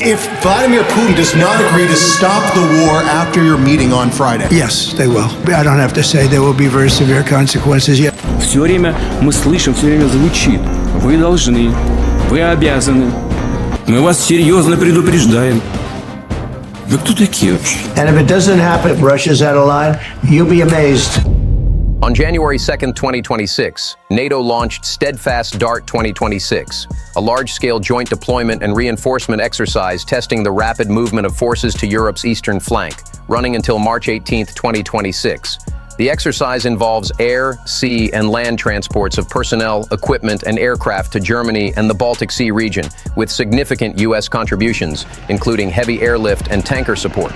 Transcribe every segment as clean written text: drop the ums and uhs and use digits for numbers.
If Vladimir Putin does not agree to stop the war after your meeting on Friday. Yes, they will. I don't have to say there will be very severe consequences yet. Все время мы слышим, все время звучит: вы должны, вы обязаны. Мы вас серьезно предупреждаем. Вы кто такие вообще? And if it doesn't happen, Russia's out of line, you'll be amazed. On January 2nd, 2026, NATO launched Steadfast DART 2026, a large-scale joint deployment and reinforcement exercise testing the rapid movement of forces to Europe's eastern flank, running until March 18, 2026. The exercise involves air, sea, and land transports of personnel, equipment, and aircraft to Germany and the Baltic Sea region, with significant U.S. contributions, including heavy airlift and tanker support.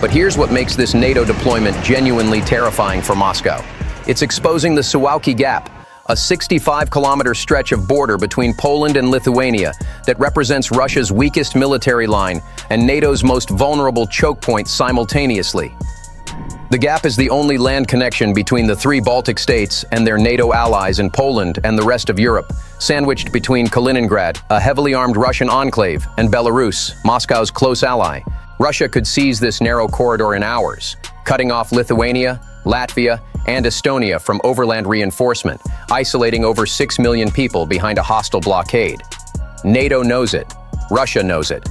But here's what makes this NATO deployment genuinely terrifying for Moscow. It's exposing the Suwałki Gap, a 65-kilometer stretch of border between Poland and Lithuania that represents Russia's weakest military line and NATO's most vulnerable choke point simultaneously. The gap is the only land connection between the three Baltic states and their NATO allies in Poland and the rest of Europe, sandwiched between Kaliningrad, a heavily armed Russian enclave, and Belarus, Moscow's close ally. Russia could seize this narrow corridor in hours, cutting off Lithuania, Latvia, and Estonia from overland reinforcement, isolating over 6 million people behind a hostile blockade. NATO knows it. Russia knows it.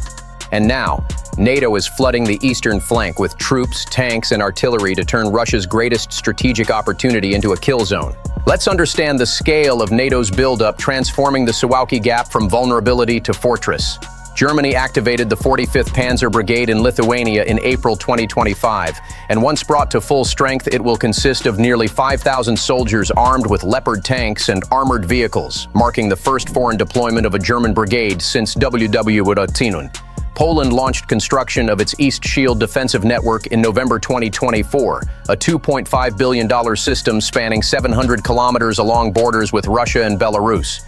And now, NATO is flooding the eastern flank with troops, tanks, and artillery to turn Russia's greatest strategic opportunity into a kill zone. Let's understand the scale of NATO's buildup, transforming the Suwałki Gap from vulnerability to fortress. Germany activated the 45th Panzer Brigade in Lithuania in April 2025, and once brought to full strength, it will consist of nearly 5,000 soldiers armed with Leopard tanks and armored vehicles, marking the first foreign deployment of a German brigade since WW. Poland launched construction of its East Shield defensive network in November 2024, a $2.5 billion system spanning 700 kilometers along borders with Russia and Belarus.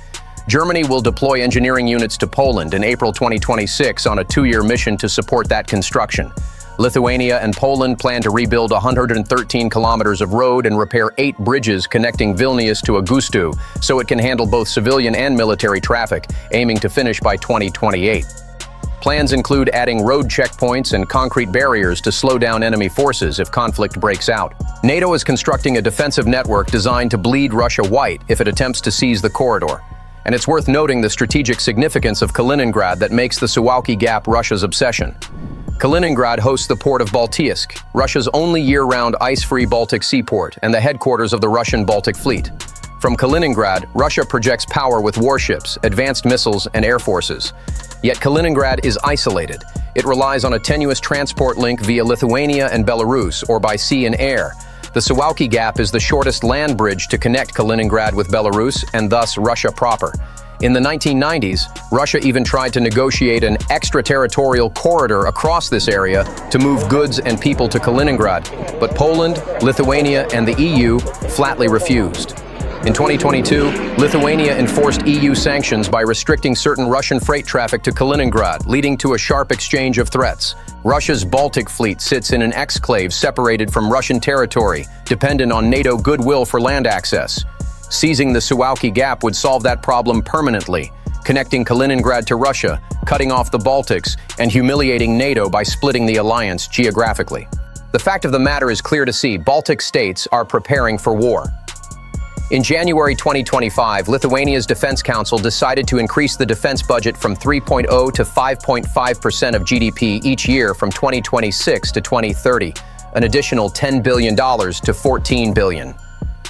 Germany will deploy engineering units to Poland in April 2026 on a 2-year mission to support that construction. Lithuania and Poland plan to rebuild 113 kilometers of road and repair 8 bridges connecting Vilnius to Augustu, so it can handle both civilian and military traffic, aiming to finish by 2028. Plans include adding road checkpoints and concrete barriers to slow down enemy forces if conflict breaks out. NATO is constructing a defensive network designed to bleed Russia white if it attempts to seize the corridor. And it's worth noting the strategic significance of Kaliningrad that makes the Suwałki Gap Russia's obsession. Kaliningrad hosts the port of Baltiysk, Russia's only year-round ice-free Baltic seaport and the headquarters of the Russian Baltic Fleet. From Kaliningrad, Russia projects power with warships, advanced missiles, and air forces. Yet Kaliningrad is isolated. It relies on a tenuous transport link via Lithuania and Belarus, or by sea and air. The Suwałki Gap is the shortest land bridge to connect Kaliningrad with Belarus and thus Russia proper. In the 1990s, Russia even tried to negotiate an extraterritorial corridor across this area to move goods and people to Kaliningrad, but Poland, Lithuania, and the EU flatly refused. In 2022, Lithuania enforced EU sanctions by restricting certain Russian freight traffic to Kaliningrad, leading to a sharp exchange of threats. Russia's Baltic Fleet sits in an exclave separated from Russian territory, dependent on NATO goodwill for land access. Seizing the Suwałki Gap would solve that problem permanently, connecting Kaliningrad to Russia, cutting off the Baltics, and humiliating NATO by splitting the alliance geographically. The fact of the matter is clear to see: Baltic states are preparing for war. In January 2025, Lithuania's Defense Council decided to increase the defense budget from 3.0 to 5.5% of GDP each year from 2026 to 2030, an additional $10 billion to $14 billion.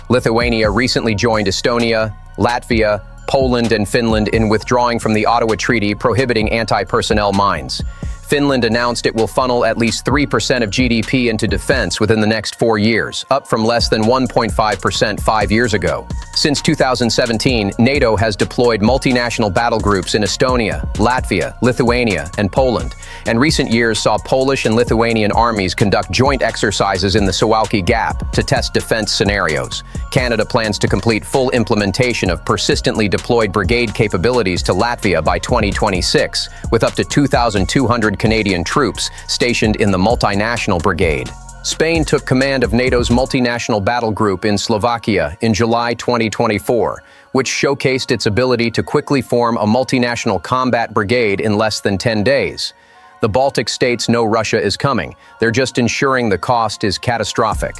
Lithuania recently joined Estonia, Latvia, Poland, and Finland in withdrawing from the Ottawa Treaty prohibiting anti-personnel mines. Finland announced it will funnel at least 3% of GDP into defense within the next 4 years, up from less than 1.5% 5 years ago. Since 2017, NATO has deployed multinational battle groups in Estonia, Latvia, Lithuania, and Poland, and recent years saw Polish and Lithuanian armies conduct joint exercises in the Suwałki Gap to test defense scenarios. Canada plans to complete full implementation of persistently deployed brigade capabilities to Latvia by 2026, with up to 2,200 Canadian troops stationed in the multinational brigade. Spain took command of NATO's multinational battle group in Slovakia in July 2024, which showcased its ability to quickly form a multinational combat brigade in less than 10 days. The Baltic states know Russia is coming. They're just ensuring the cost is catastrophic.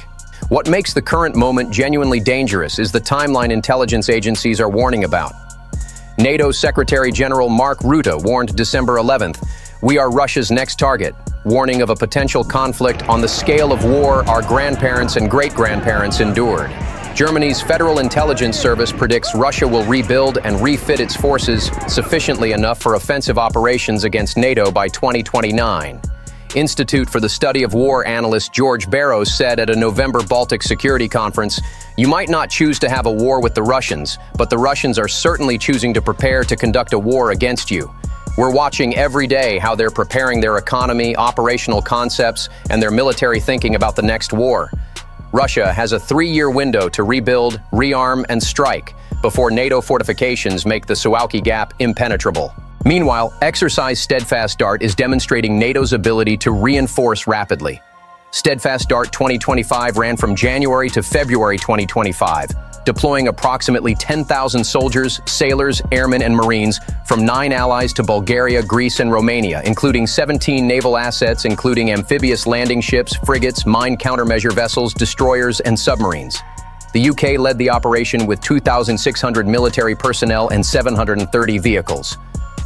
What makes the current moment genuinely dangerous is the timeline intelligence agencies are warning about. NATO Secretary General Mark Rutte warned December 11th, "We are Russia's next target," warning of a potential conflict on the scale of war our grandparents and great-grandparents endured. Germany's Federal Intelligence Service predicts Russia will rebuild and refit its forces sufficiently enough for offensive operations against NATO by 2029. Institute for the Study of War analyst George Barrows said at a November Baltic Security Conference, "You might not choose to have a war with the Russians, but the Russians are certainly choosing to prepare to conduct a war against you. We're watching every day how they're preparing their economy, operational concepts, and their military thinking about the next war. Russia has a 3-year window to rebuild, rearm, and strike before NATO fortifications make the Suwałki Gap impenetrable." Meanwhile, Exercise Steadfast Dart is demonstrating NATO's ability to reinforce rapidly. Steadfast Dart 2025 ran from January to February 2025, deploying approximately 10,000 soldiers, sailors, airmen, and Marines from 9 allies to Bulgaria, Greece, and Romania, including 17 naval assets including amphibious landing ships, frigates, mine countermeasure vessels, destroyers, and submarines. The UK led the operation with 2,600 military personnel and 730 vehicles.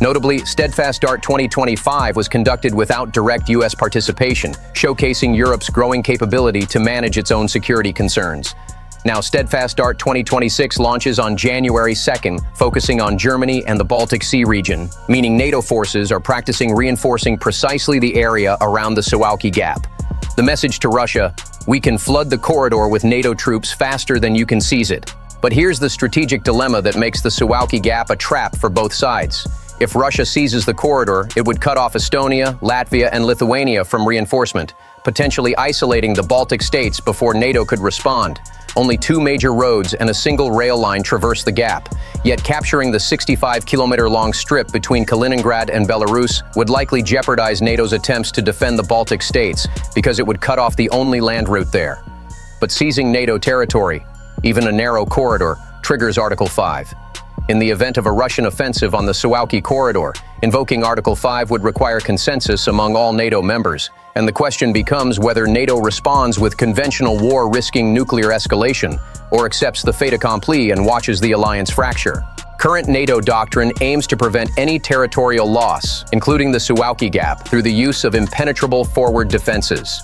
Notably, Steadfast Dart 2025 was conducted without direct U.S. participation, showcasing Europe's growing capability to manage its own security concerns. Now, Steadfast Dart 2026 launches on January 2nd, focusing on Germany and the Baltic Sea region, meaning NATO forces are practicing reinforcing precisely the area around the Suwałki Gap. The message to Russia: we can flood the corridor with NATO troops faster than you can seize it. But here's the strategic dilemma that makes the Suwałki Gap a trap for both sides. If Russia seizes the corridor, it would cut off Estonia, Latvia, and Lithuania from reinforcement, potentially isolating the Baltic states before NATO could respond. Only 2 major roads and a single rail line traverse the gap, yet capturing the 65-kilometer-long strip between Kaliningrad and Belarus would likely jeopardize NATO's attempts to defend the Baltic states because it would cut off the only land route there. But seizing NATO territory, even a narrow corridor, triggers Article 5. In the event of a Russian offensive on the Suwałki corridor, invoking Article 5 would require consensus among all NATO members, and the question becomes whether NATO responds with conventional war risking nuclear escalation, or accepts the fait accompli and watches the alliance fracture. Current NATO doctrine aims to prevent any territorial loss, including the Suwałki Gap, through the use of impenetrable forward defenses.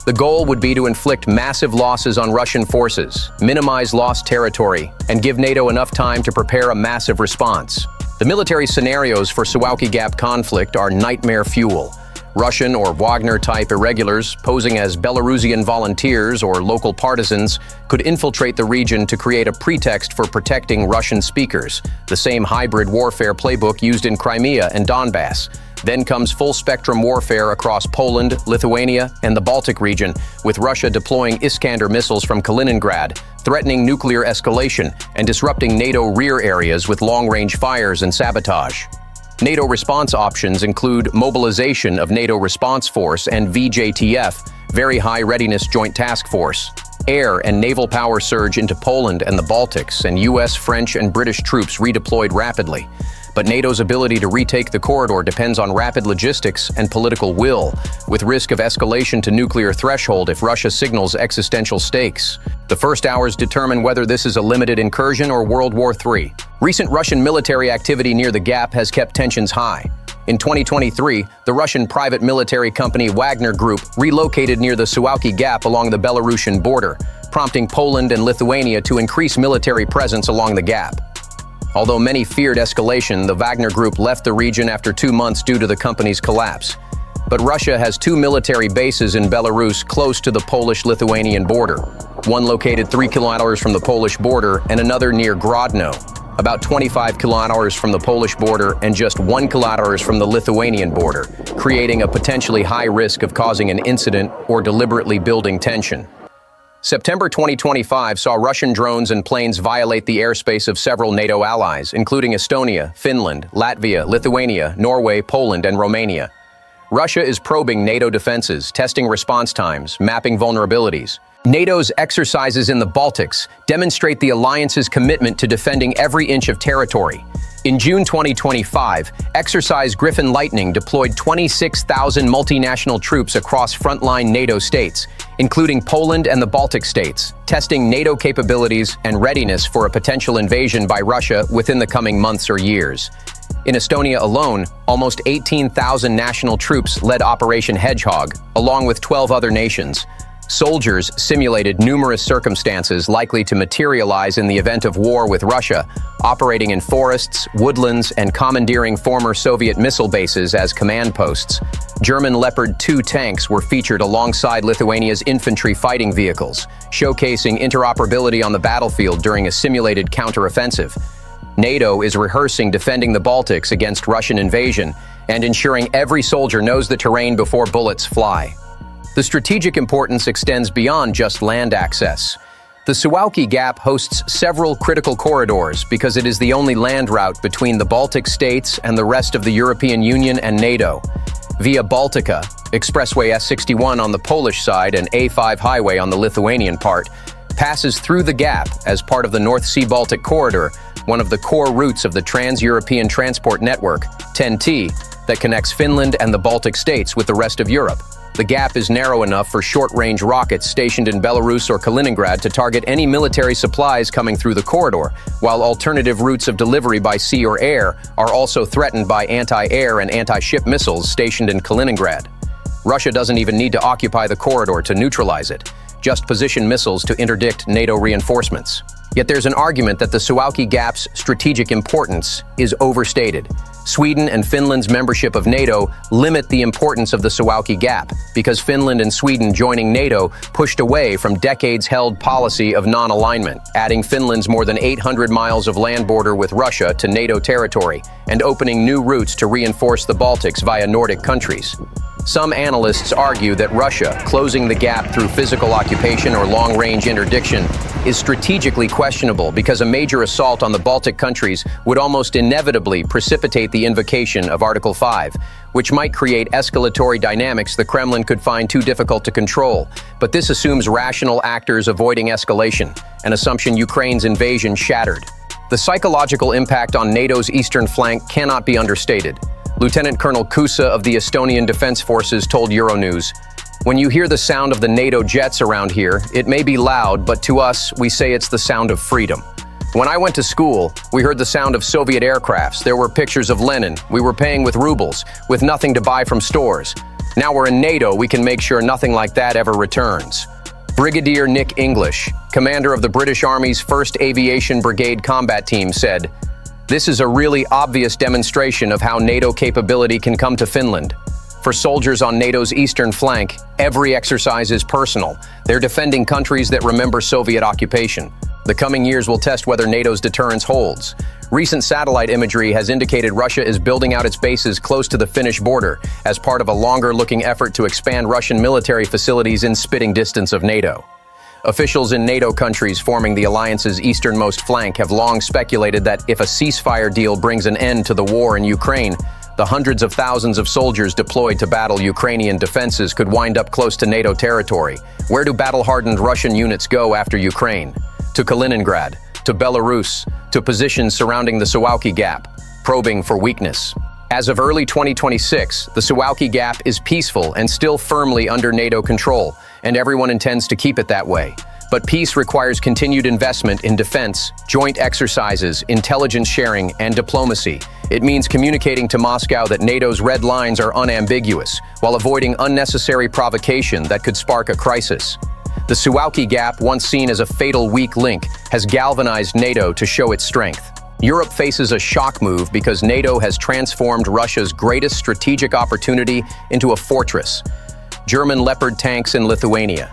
The goal would be to inflict massive losses on Russian forces, minimize lost territory, and give NATO enough time to prepare a massive response. The military scenarios for Suwałki Gap conflict are nightmare fuel. Russian or Wagner-type irregulars, posing as Belarusian volunteers or local partisans, could infiltrate the region to create a pretext for protecting Russian speakers, the same hybrid warfare playbook used in Crimea and Donbass. Then comes full-spectrum warfare across Poland, Lithuania, and the Baltic region, with Russia deploying Iskander missiles from Kaliningrad, threatening nuclear escalation and disrupting NATO rear areas with long-range fires and sabotage. NATO response options include mobilization of NATO Response Force and VJTF, Very High Readiness Joint Task Force, air and naval power surge into Poland and the Baltics, and US, French, and British troops redeployed rapidly. But NATO's ability to retake the corridor depends on rapid logistics and political will, with risk of escalation to nuclear threshold if Russia signals existential stakes. The first hours determine whether this is a limited incursion or World War III. Recent Russian military activity near the gap has kept tensions high. In 2023, the Russian private military company Wagner Group relocated near the Suwałki Gap along the Belarusian border, prompting Poland and Lithuania to increase military presence along the gap. Although many feared escalation, the Wagner Group left the region after 2 months due to the company's collapse. But Russia has 2 military bases in Belarus close to the Polish-Lithuanian border, one located 3 kilometers from the Polish border and another near Grodno, about 25 kilometers from the Polish border and just 1 kilometer from the Lithuanian border, creating a potentially high risk of causing an incident or deliberately building tension. September 2025 saw Russian drones and planes violate the airspace of several NATO allies, including Estonia, Finland, Latvia, Lithuania, Norway, Poland, and Romania. Russia is probing NATO defenses, testing response times, mapping vulnerabilities. NATO's exercises in the Baltics demonstrate the alliance's commitment to defending every inch of territory. In June 2025, Exercise Griffin Lightning deployed 26,000 multinational troops across frontline NATO states, including Poland and the Baltic states, testing NATO capabilities and readiness for a potential invasion by Russia within the coming months or years. In Estonia alone, almost 18,000 national troops led Operation Hedgehog, along with 12 other nations. Soldiers simulated numerous circumstances likely to materialize in the event of war with Russia, operating in forests, woodlands, and commandeering former Soviet missile bases as command posts. German Leopard 2 tanks were featured alongside Lithuania's infantry fighting vehicles, showcasing interoperability on the battlefield during a simulated counteroffensive. NATO is rehearsing defending the Baltics against Russian invasion and ensuring every soldier knows the terrain before bullets fly. The strategic importance extends beyond just land access. The Suwałki Gap hosts several critical corridors because it is the only land route between the Baltic states and the rest of the European Union and NATO. Via Baltica, Expressway S61 on the Polish side and A5 highway on the Lithuanian part, passes through the gap as part of the North Sea-Baltic Corridor, one of the core routes of the Trans-European Transport Network, TEN-T, that connects Finland and the Baltic states with the rest of Europe. The gap is narrow enough for short-range rockets stationed in Belarus or Kaliningrad to target any military supplies coming through the corridor, while alternative routes of delivery by sea or air are also threatened by anti-air and anti-ship missiles stationed in Kaliningrad. Russia doesn't even need to occupy the corridor to neutralize it, just position missiles to interdict NATO reinforcements. Yet there's an argument that the Suwałki Gap's strategic importance is overstated. Sweden and Finland's membership of NATO limit the importance of the Suwałki Gap because Finland and Sweden joining NATO pushed away from decades-held policy of non-alignment, adding Finland's more than 800 miles of land border with Russia to NATO territory and opening new routes to reinforce the Baltics via Nordic countries. Some analysts argue that Russia closing the gap through physical occupation or long-range interdiction is strategically questionable because a major assault on the Baltic countries would almost inevitably precipitate the invocation of Article 5, which might create escalatory dynamics the Kremlin could find too difficult to control. But this assumes rational actors avoiding escalation, an assumption Ukraine's invasion shattered. The psychological impact on NATO's eastern flank cannot be understated. Lieutenant Colonel Kusa of the Estonian Defense Forces told Euronews, "When you hear the sound of the NATO jets around here, it may be loud, but to us, we say it's the sound of freedom. When I went to school, we heard the sound of Soviet aircrafts. There were pictures of Lenin. We were paying with rubles, with nothing to buy from stores. Now we're in NATO, we can make sure nothing like that ever returns." Brigadier Nick English, commander of the British Army's 1st Aviation Brigade Combat Team, said, "This is a really obvious demonstration of how NATO capability can come to Finland. For soldiers on NATO's eastern flank, every exercise is personal. They're defending countries that remember Soviet occupation. The coming years will test whether NATO's deterrence holds. Recent satellite imagery has indicated Russia is building out its bases close to the Finnish border as part of a longer-looking effort to expand Russian military facilities in spitting distance of NATO." Officials in NATO countries forming the alliance's easternmost flank have long speculated that if a ceasefire deal brings an end to the war in Ukraine, the hundreds of thousands of soldiers deployed to battle Ukrainian defenses could wind up close to NATO territory. Where do battle-hardened Russian units go after Ukraine? To Kaliningrad, to Belarus, to positions surrounding the Suwałki Gap, probing for weakness. As of early 2026, the Suwałki Gap is peaceful and still firmly under NATO control, and everyone intends to keep it that way. But peace requires continued investment in defense, joint exercises, intelligence sharing, and diplomacy. It means communicating to Moscow that NATO's red lines are unambiguous, while avoiding unnecessary provocation that could spark a crisis. The Suwałki Gap, once seen as a fatal weak link, has galvanized NATO to show its strength. Europe faces a shock move because NATO has transformed Russia's greatest strategic opportunity into a fortress. German Leopard tanks in Lithuania,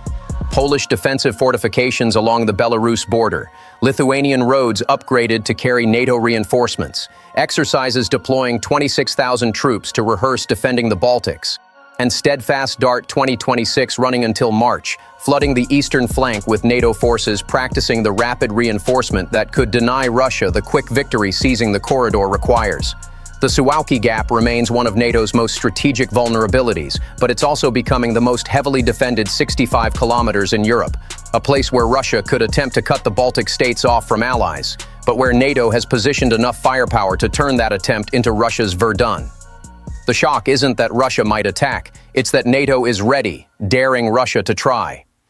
Polish defensive fortifications along the Belarus border, Lithuanian roads upgraded to carry NATO reinforcements, exercises deploying 26,000 troops to rehearse defending the Baltics, and steadfast DART 2026 running until March, flooding the eastern flank with NATO forces practicing the rapid reinforcement that could deny Russia the quick victory seizing the corridor requires. The Suwałki Gap remains one of NATO's most strategic vulnerabilities, but it's also becoming the most heavily defended 65 kilometers in Europe, a place where Russia could attempt to cut the Baltic states off from allies, but where NATO has positioned enough firepower to turn that attempt into Russia's Verdun. The shock isn't that Russia might attack, it's that NATO is ready, daring Russia to try.